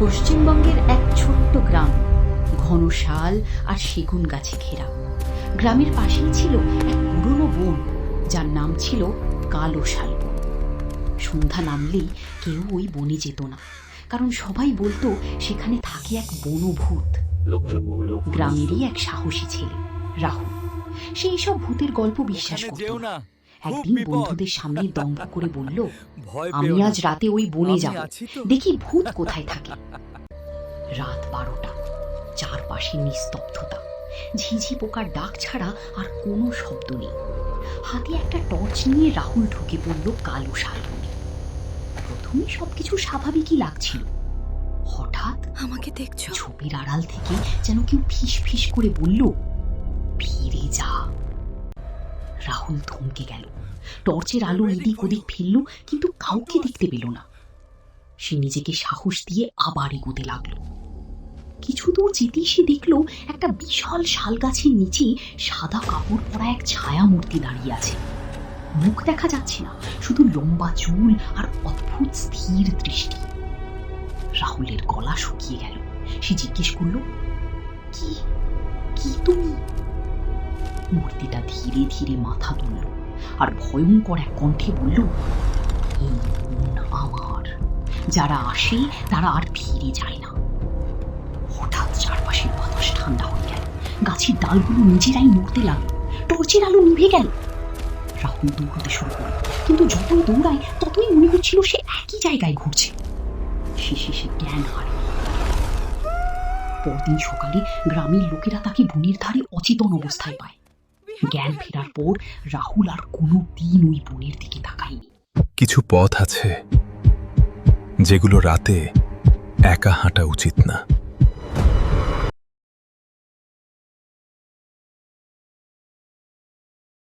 পশ্চিমবঙ্গের এক ছোট্ট গ্রাম, ঘন শাল আর সেগুন গাছে ঘেরা। গ্রামের পাশেই ছিল এক পুরনো বন, যার নাম ছিল কালো শাল বন। সন্ধ্যা নামলেই কেউ ওই বনে যেত না, কারণ সবাই বলতো সেখানে থাকে এক বনভূত। গ্রামেরই এক সাহসী ছেলে রাহুল, সেই সব ভূতের গল্প বিশ্বাস করত না। একদিন বন্ধুদের সামনে দম্ভ করে বলল, আমি আজ রাতে ওই বনে যাব, দেখি ভূত কোথায় থাকে। রাত 12টা, চারপাশে নিস্তব্ধতা, ঝিঝি পোকার ডাক ছাড়া আর কোনো শব্দ নেই। হাতে একটা টর্চ নিয়ে রাহুল ঢুকে পড়ল কালো শাল বনে। প্রথমে সবকিছু স্বাভাবিকই লাগছিল। হঠাৎ আমাকে দেখছো? ঝোপের আড়াল থেকে যেন কেউ ফিস ফিস করে বলল, ফিরে যা। রাহুল থমকে গেল। টর্চের আলো এদিক ওদিক ফেলল, কিন্তু কাউকে দেখতে পেল না। সে নিজেকে সাহস দিয়ে আবার এগোতে লাগলো। কিছু দূর যেতেই সে দেখলো একটা বিশাল শাল গাছের নিচে সাদা কাপড় পরা এক ছায়া মূর্তি দাঁড়িয়ে আছে। মুখ দেখা যাচ্ছে না, শুধু লম্বা চুল আর অদ্ভুত স্থির দৃষ্টি। রাহুলের গলা শুকিয়ে গেল। সে জিজ্ঞেস করলো, কি কি তুমি? মূর্তিটা ধীরে ধীরে মাথা তুলল আর ভয়ঙ্কর এক কণ্ঠে বলল, এই বন আমার, যারা আসে তারা আর ফিরে যায় না। হঠাৎ চারপাশের বাতাস ঠান্ডা হয়ে গেল, গাছের ডালগুলো নিজেরাই নড়তে লাগলো, টর্চের আলো নিভে গেল। রাহুল দৌড়তে শুরু করল, কিন্তু যতই দৌড়ায় ততই মনে হচ্ছিল সে একই জায়গায় ঘুরছে। শেষে সে জ্ঞান হারায়। পরদিন সকালে গ্রামের লোকেরা তাকে বনের ধারে অচেতন অবস্থায় পায়। জ্ঞান ফেরার পর রাহুল আর কোনো দিন ওই বনের দিকে তাকায়নি। কিছু পথ আছে যেগুলো রাতে একা হাঁটা উচিত না।